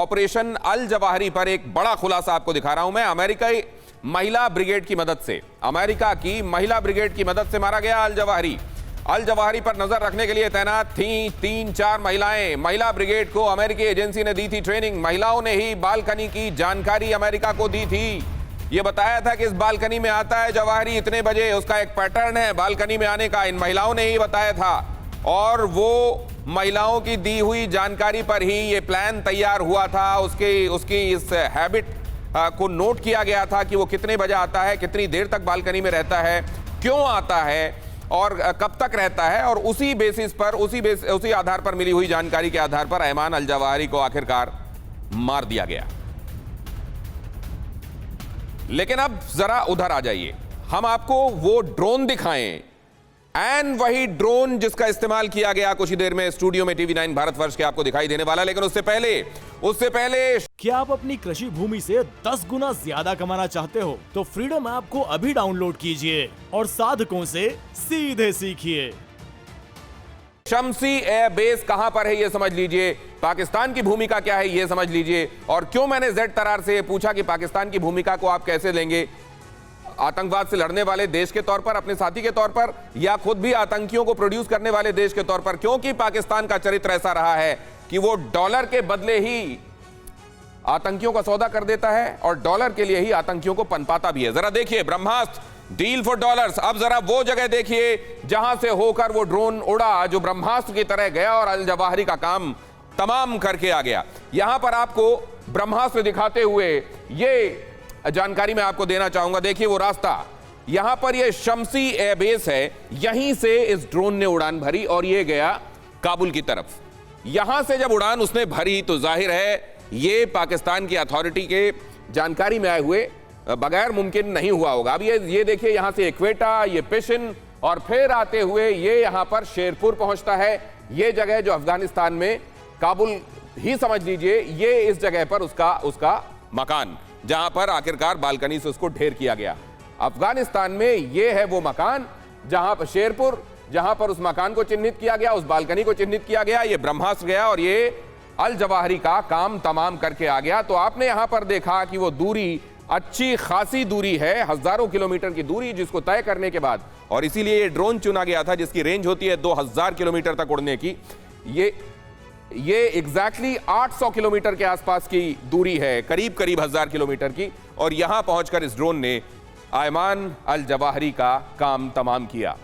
Operation अल जवाहरी पर एक बड़ा खुलासा आपको दिखा रहा हूं मैं। अमेरिकी महिला ब्रिगेड की मदद से, अमेरिका की महिला ब्रिगेड की मदद से मारा गया अल जवाहरी। अल जवाहरी पर नजर रखने के लिए तैनात थी 3-4 महिलाएं। महिला ब्रिगेड को अमेरिकी एजेंसी ने दी थी ट्रेनिंग। महिलाओं ने ही बालकनी की जानकारी अमेरिका को दी थी। यह बताया था कि इस बालकनी में आता है जवाहरी इतने बजे, उसका एक पैटर्न है बालकनी में आने का, इन महिलाओं ने ही बताया था। और वो महिलाओं की दी हुई जानकारी पर ही ये प्लान तैयार हुआ था। उसकी इस हैबिट को नोट किया गया था कि वो कितने बजे आता है, कितनी देर तक बालकनी में रहता है, क्यों आता है और कब तक रहता है। और उसी बेसिस पर, उसी आधार पर मिली हुई जानकारी के आधार पर अयमान अल जवाहरी को आखिरकार मार दिया गया। लेकिन अब जरा उधर आ जाइए, हम आपको वो ड्रोन दिखाएं, एंड वही ड्रोन जिसका इस्तेमाल किया गया कुछ ही देर में स्टूडियो में TV9 भारतवर्ष के आपको दिखाई देने वाला। लेकिन उससे पहले क्या आप अपनी कृषि भूमि से 10 गुना ज्यादा कमाना चाहते हो तो फ्रीडम ऐप को अभी डाउनलोड कीजिए और साधकों से सीधे सीखिए। शम्सी एयर बेस कहां पर है ये समझ लीजिए, पाकिस्तान की भूमिका क्या है ये समझ लीजिए। और क्यों मैंने जेड तरार से पूछा कि पाकिस्तान की भूमिका को आप कैसे लेंगे, आतंकवाद से लड़ने वाले देश के तौर पर, अपने साथी के तौर पर, या खुद भी आतंकियों को प्रोड्यूस करने वाले देश के तौर पर। क्योंकि पाकिस्तान का चरित्र ऐसा रहा है कि वो डॉलर के बदले ही आतंकियों का सौदा कर देता है और डॉलर के लिए ही आतंकियों को पनपाता भी है। जरा देखिए, ब्रह्मास्त्र डील फॉर डॉलर्स। अब जरा वो जगह देखिए जहां से होकर वो ड्रोन उड़ा जो ब्रह्मास्त्र की तरह गया और अल जवाहरी का काम तमाम करके आ गया। यहां पर आपको ब्रह्मास्त्र दिखाते हुए ये जानकारी मैं आपको देना चाहूंगा। देखिए वो रास्ता, यहां पर ये शम्सी एयरबेस है, यहीं से इस ड्रोन ने उड़ान भरी और ये गया काबुल की तरफ। यहां से जब उड़ान उसने भरी तो जाहिर है ये पाकिस्तान की अथॉरिटी के जानकारी में आए हुए बगैर मुमकिन नहीं हुआ होगा। अब ये देखिए, यहां से क्वेटा, ये पिशन, और फिर आते हुए ये यहां पर शेरपुर पहुंचता है। ये जगह जो अफगानिस्तान में, काबुल ही समझ लीजिए, ये इस जगह पर उसका मकान, जहां पर आखिरकार बालकनी से उसको ढेर किया गया। अफगानिस्तान में ये है वो मकान जहां पर शेरपुर, जहां पर उस मकान को चिन्हित किया गया, उस बालकनी को चिन्हित किया गया। ये ब्रह्मास्त्र गया और ये अल जवाहरी का काम तमाम करके आ गया। तो आपने यहां पर देखा कि वो दूरी अच्छी खासी दूरी है, हजारों किलोमीटर की दूरी, जिसको तय करने के बाद, और इसीलिए ये ड्रोन चुना गया था जिसकी रेंज होती है 2000 किलोमीटर तक उड़ने की। ये एग्जैक्टली 800 किलोमीटर के आसपास की दूरी है, करीब 1000 किलोमीटर की। और यहां पहुंचकर इस ड्रोन ने अयमान अल जवाहरी का काम तमाम किया।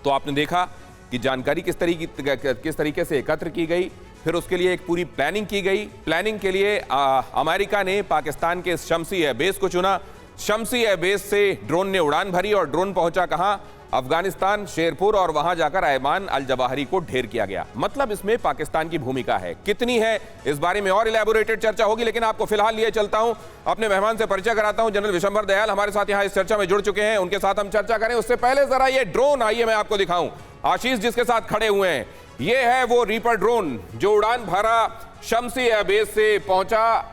तो आपने देखा कि जानकारी किस तरीके से एकत्र की गई, फिर उसके लिए एक पूरी प्लानिंग की गई। प्लानिंग के लिए अमेरिका ने पाकिस्तान के शम्सी एयरबेस को चुना। शम्सी एयरबेस से ड्रोन ने उड़ान भरी और ड्रोन पहुंचा कहां? अफगानिस्तान, शेरपुर, और वहां जाकर अयमान अल जवाहरी को ढेर किया गया। मतलब इसमें पाकिस्तान की भूमिका है, कितनी है इस बारे में और इलैबोरेटेड चर्चा होगी। लेकिन आपको फिलहाल लिए चलता हूं, अपने मेहमान से परिचय कराता हूं। जनरल विशंबर दयाल हमारे साथ यहां इस चर्चा में जुड़ चुके हैं, उनके साथ हम चर्चा करें। उससे पहले जरा ये ड्रोन आइए मैं आपको दिखाऊं। आशीष जिसके साथ खड़े हुए हैं, ये है वो रीपर ड्रोन जो उड़ान भरा शम्सी एयरबेस से पहुंचा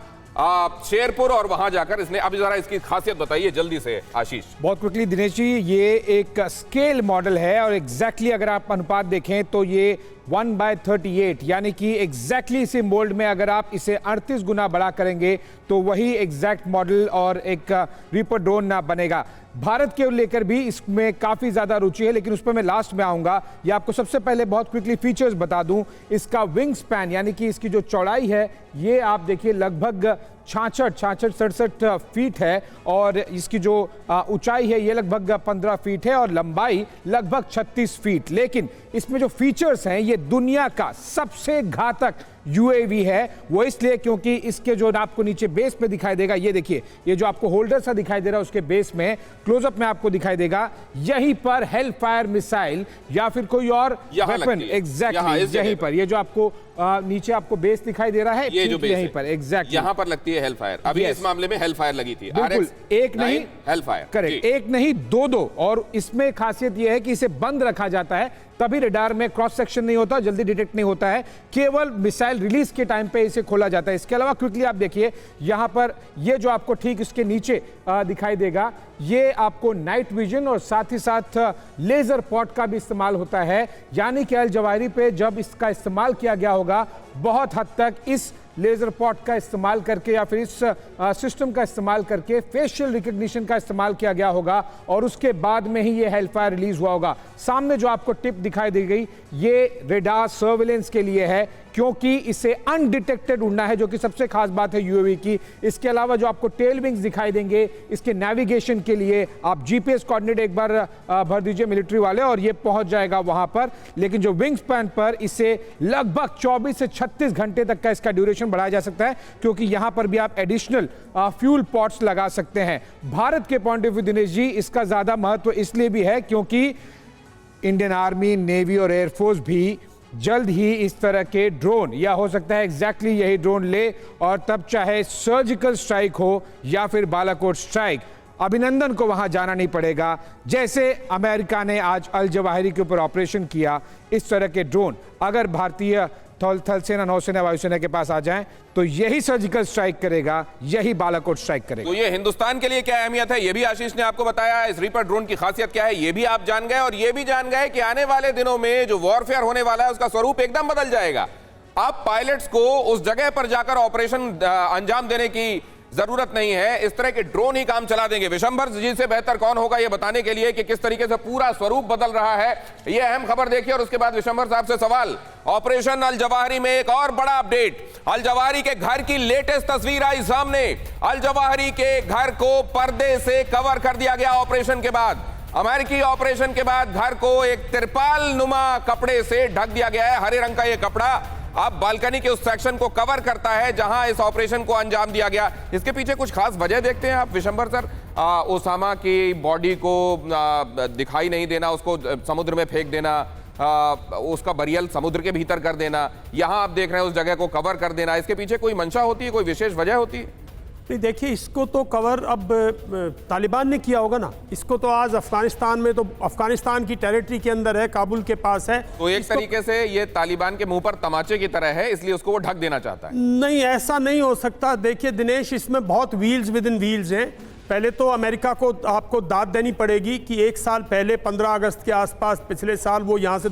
शेरपुर, और वहां जाकर इसने, अभी जरा इसकी खासियत बताइए जल्दी से आशीष। बहुत क्विकली दिनेश जी, ये एक स्केल मॉडल है और एग्जैक्टली अगर आप अनुपात देखें तो ये 1/38, यानी कि एग्जैक्टली इसी मोल्ड में अगर आप इसे 38 गुना बड़ा करेंगे तो वही एग्जैक्ट मॉडल और एक रीपर ड्रोन ना बनेगा। भारत के लेकर भी इसमें काफ़ी ज़्यादा रुचि है, लेकिन उस पर मैं लास्ट में आऊँगा। ये आपको सबसे पहले बहुत क्विकली फीचर्स बता दूं। इसका विंग स्पैन, यानी कि इसकी जो चौड़ाई है, ये आप देखिए लगभग 66-67 फीट है, और इसकी जो ऊंचाई है ये लगभग 15 फीट है, और लंबाई लगभग 36 फीट। लेकिन इसमें जो फीचर्स हैं, ये दुनिया का सबसे घातक UAV है। वो इसलिए क्योंकि इसके जो आपको नीचे बेस पे दिखाई देगा, ये देखिए, ये जो आपको होल्डर सा दिखाई दे रहा है उसके बेस में, क्लोजअप में आपको दिखाई देगा, यहीं पर हेल फायर मिसाइल या फिर कोई और वेपन, एग्जैक्टली यहीं पर, ये जो आपको नीचे आपको बेस दिखाई दे रहा है, ये जो बेस यहीं पर एग्जैक्टली यहां पर लगती है हेल फायर। अभी इस मामले में हेल फायर लगी थी, बिल्कुल एक नहीं, हेल फायर, करेक्ट, एक नहीं दो। और इसमें खासियत यह है कि इसे बंद रखा जाता है, तभी रडार में क्रॉस सेक्शन नहीं होता, जल्दी डिटेक्ट नहीं होता है, केवल मिसाइल रिलीज के टाइम पे इसे खोला जाता है। इसके अलावा क्विकली आप देखिए, यहां पर ये जो आपको ठीक इसके नीचे दिखाई देगा, ये आपको नाइट विजन और साथ ही साथ लेजर पॉट का भी इस्तेमाल होता है। यानी कि अल जवाहरी पे जब इसका इस्तेमाल किया गया होगा, बहुत हद तक इस लेजर पॉट का इस्तेमाल करके या फिर इस सिस्टम का इस्तेमाल करके फेशियल रिकग्निशन का इस्तेमाल किया गया होगा और उसके बाद में ही ये हेलफायर रिलीज हुआ होगा। सामने जो आपको टिप दिखाई दी गई ये रेडार सर्वेलेंस के लिए है, क्योंकि इसे अनडिटेक्टेड उड़ना है, जो कि सबसे खास बात है यूएवी की। इसके अलावा जो आपको टेल विंग्स दिखाई देंगे इसके नेविगेशन के लिए आप जीपीएस कोऑर्डिनेट एक बार भर दीजिए मिलिट्री वाले और ये पहुंच जाएगा वहां पर। लेकिन जो विंग स्पैन पर इसे लगभग 24 से 36 घंटे तक का इसका ड्यूरेशन बढ़ाया जा सकता है, क्योंकि यहां पर भी आप एडिशनल फ्यूल पॉट्स लगा सकते हैं। भारत के point of view Dinesh ji इसका ज्यादा महत्व इसलिए भी है क्योंकि इंडियन आर्मी, नेवी और एयरफोर्स भी जल्द ही इस तरह के ड्रोन या हो सकता है एग्जैक्टली यही ड्रोन ले, और तब चाहे सर्जिकल स्ट्राइक हो या फिर बालाकोट स्ट्राइक, अभिनंदन को वहां जाना नहीं पड़ेगा। जैसे अमेरिका ने आज अल जवाहिरी के ऊपर ऑपरेशन किया, इस तरह के ड्रोन अगर भारतीय थल सेना, नौसेना, वायुसेना के पास आ जाएं तो यही सर्जिकल स्ट्राइक करेगा, यही बालाकोट स्ट्राइक करेगा। तो ये हिंदुस्तान के लिए क्या अहमियत है, ये भी आशीष ने आपको बताया। इस रीपर ड्रोन की खासियत क्या है ये भी आप जान गए, और ये भी जान गए कि आने वाले दिनों में जो वॉरफेयर होने वाला है उसका स्वरूप एकदम बदल जाएगा। आप पायलट्स को उस जगह पर जाकर ऑपरेशन अंजाम देने की जरूरत नहीं है, इस तरह के ड्रोन ही काम चला देंगे। विशंबर जी से बेहतर कौन होगा ये बताने के लिए कि किस तरीके से पूरा स्वरूप बदल रहा है। ये अहम खबर देखिए और उसके बाद विशंबर साहब से सवाल। ऑपरेशन अल जवाहिरी में एक और बड़ा अपडेट, अल जवाहिरी के घर की लेटेस्ट तस्वीर आई सामने। अल जवाहिरी के घर को पर्दे से कवर कर दिया गया ऑपरेशन के बाद। अमेरिकी ऑपरेशन के बाद घर को एक तिरपाल नुमा कपड़े से ढक दिया गया है। हरे रंग का यह कपड़ा अब बालकनी के उस सेक्शन को कवर करता है जहां इस ऑपरेशन को अंजाम दिया गया। इसके पीछे कुछ खास वजह देखते हैं आप विशंबर सर? ओसामा की बॉडी को दिखाई नहीं देना, उसको समुद्र में फेंक देना, उसका बरियल समुद्र के भीतर कर देना, यहां आप देख रहे हैं उस जगह को कवर कर देना, इसके पीछे कोई मंशा होती है, कोई विशेष वजह होती है? नहीं, देखिए इसको तो कवर अब तालिबान ने किया होगा ना। इसको तो आज अफगानिस्तान में, तो अफगानिस्तान की टेरिटरी के अंदर है, काबुल के पास है। तो एक तरीके से ये तालिबान के मुंह पर तमाचे की तरह है, इसलिए उसको वो ढक देना चाहता है। नहीं, ऐसा नहीं हो सकता। देखिए दिनेश, इसमें बहुत व्हील्स विद इन व्हील्स हैं। पहले तो अमेरिका को आपको दाद देनी पड़ेगी कि एक साल पहले 15 अगस्त के आसपास पिछले साल वो यहाँ से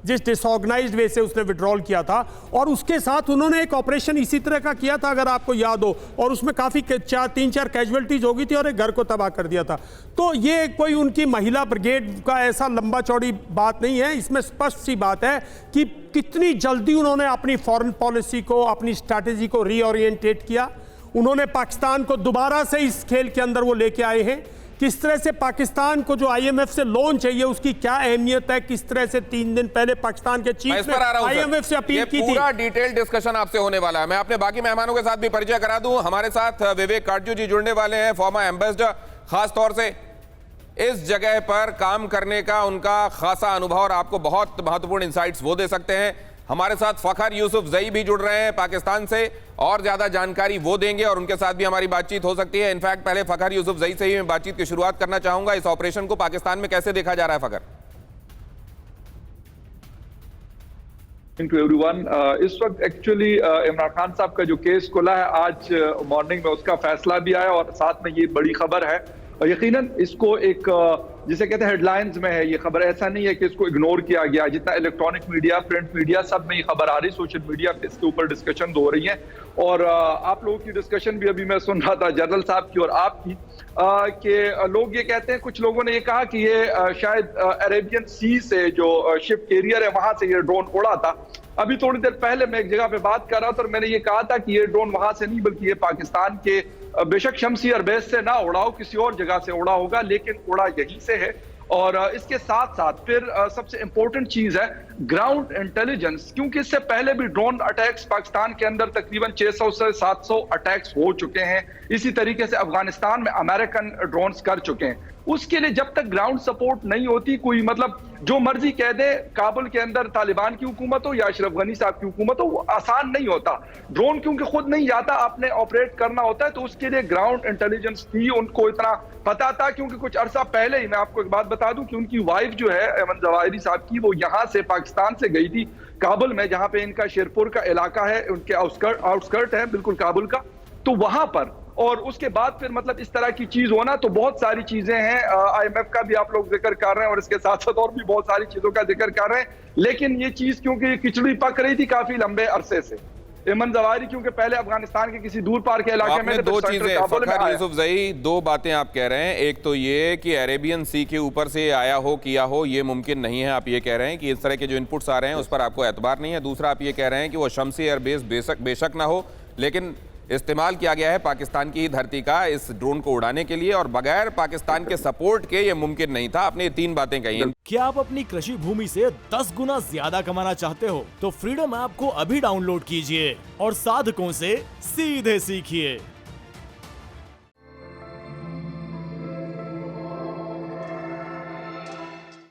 जिस डिसऑर्गेनाइज्ड वे से उसने विड्रॉल किया था, और उसके साथ उन्होंने एक ऑपरेशन इसी तरह का किया था अगर आपको याद हो, और उसमें काफ़ी 3-4 कैजुअलिटीज हो गई थी और एक घर को तबाह कर दिया था। तो ये कोई उनकी महिला ब्रिगेड का ऐसा लंबा चौड़ी बात नहीं है। इसमें स्पष्ट सी बात है कि कितनी जल्दी उन्होंने अपनी फॉरेन पॉलिसी को, अपनी स्ट्रैटेजी को रीओरिएंटेट किया। उन्होंने पाकिस्तान को दोबारा से इस खेल के अंदर वो लेके आए हैं। किस तरह से पाकिस्तान को जो आईएमएफ से लोन चाहिए उसकी क्या अहमियत है, किस तरह से 3 दिन पहले पाकिस्तान के चीफ ने आईएमएफ से अपील की थी। पूरा डिटेल डिस्कशन आपसे होने वाला है। मैं अपने बाकी मेहमानों के साथ भी परिचय करा दूं। हमारे साथ विवेक काटजू जी जुड़ने वाले हैं, फॉर्मर एम्बेसडर। खास तौर से इस जगह पर काम करने का उनका खासा अनुभव और आपको बहुत महत्वपूर्ण इंसाइट्स वो दे सकते हैं। हमारे साथ फखर यूसुफजई भी जुड़ रहे हैं पाकिस्तान से, और ज्यादा जानकारी वो देंगे और उनके साथ भी हमारी बातचीत हो सकती है। इनफैक्ट पहले फखर यूसुफजई से ही मैं बातचीत की शुरुआत करना चाहूंगा। इस ऑपरेशन को पाकिस्तान में कैसे देखा जा रहा है फखर? टू एवरीवन, इस वक्त एक्चुअली इमरान खान साहब का जो केस खुला है आज मॉर्निंग में, उसका फैसला भी आया और साथ में ये बड़ी खबर है। और यकीनन इसको एक जिसे कहते हैं हेडलाइंस में है ये खबर। ऐसा नहीं है कि इसको इग्नोर किया गया। जितना इलेक्ट्रॉनिक मीडिया, प्रिंट मीडिया, सब में ये खबर आ रही, सोशल मीडिया पे इसके ऊपर डिस्कशन हो रही है। और आप लोगों की डिस्कशन भी अभी मैं सुन रहा था, जनरल साहब की और आपकी, कि लोग ये कहते हैं, कुछ लोगों ने ये कहा कि ये शायद अरेबियन सी से जो शिप कैरियर है वहां से ये ड्रोन उड़ा था। अभी थोड़ी देर पहले मैं एक जगह पे बात कर रहा था और मैंने ये कहा था कि ये ड्रोन वहां से नहीं बल्कि ये पाकिस्तान के बेशक शमसी एयरबेस से ना उड़ा हो, किसी और जगह से उड़ा होगा, लेकिन उड़ा यहीं से है। और इसके साथ साथ फिर सबसे इंपॉर्टेंट चीज है ग्राउंड इंटेलिजेंस, क्योंकि इससे पहले भी ड्रोन अटैक्स पाकिस्तान के अंदर तकरीबन 600 से 700 अटैक्स हो चुके हैं। इसी तरीके से अफगानिस्तान में अमेरिकन ड्रोन्स कर चुके हैं। उसके लिए जब तक ग्राउंड सपोर्ट नहीं होती, कोई मतलब जो मर्जी कह दे काबुल के अंदर तालिबान की हुकूमत हो या अशरफ गनी साहब की हुकूमत हो, वो आसान नहीं होता। ड्रोन क्योंकि खुद नहीं जाता, आपने ऑपरेट करना होता है, तो उसके लिए ग्राउंड इंटेलिजेंस थी, उनको इतना पता था। क्योंकि कुछ अरसा पहले ही मैं आपको एक बात बता दूं कि उनकी वाइफ जो है अहमद जवाहिरी साहब की, वो यहाँ से पाकिस्तान से गई थी काबुल में, जहां पे इनका शेरपुर का इलाका है, उनके आउटस्कर्ट है बिल्कुल काबुल का, तो वहां पर। और उसके बाद फिर मतलब इस तरह की चीज होना, तो बहुत सारी चीजें हैं। आईएमएफ का भी आप लोग जिक्र कर रहे हैं और इसके साथ साथ और भी बहुत सारी चीजों का जिक्र कर रहे हैं। लेकिन ये चीज क्योंकि खिचड़ी पक रही थी काफी लंबे अरसे से, एमन जवाहिरी क्योंकि पहले अफगानिस्तान के किसी दूर पार के इलाके में आपने थे, दो फिर सेंट्रल चीजें काबुल में फखर आया। यूसुफजई, दो बातें आप कह रहे हैं। एक तो ये कि अरेबियन सी के ऊपर से आया हो, किया हो, ये मुमकिन नहीं है। आप ये कह रहे हैं कि इस तरह के जो इनपुट्स आ रहे हैं उस पर आपको एतबार नहीं है। दूसरा, आप ये कह रहे हैं कि वो शम्सी एयरबेस बेशक ना हो, लेकिन इस्तेमाल किया गया है पाकिस्तान की धरती का इस ड्रोन को उड़ाने के लिए, और बगैर पाकिस्तान के सपोर्ट के ये मुमकिन नहीं था। आपने ये तीन बातें कही हैं। क्या आप अपनी कृषि भूमि से 10 गुना ज्यादा कमाना चाहते हो तो फ्रीडम ऐप को अभी डाउनलोड कीजिए और साधकों से सीधे सीखिए।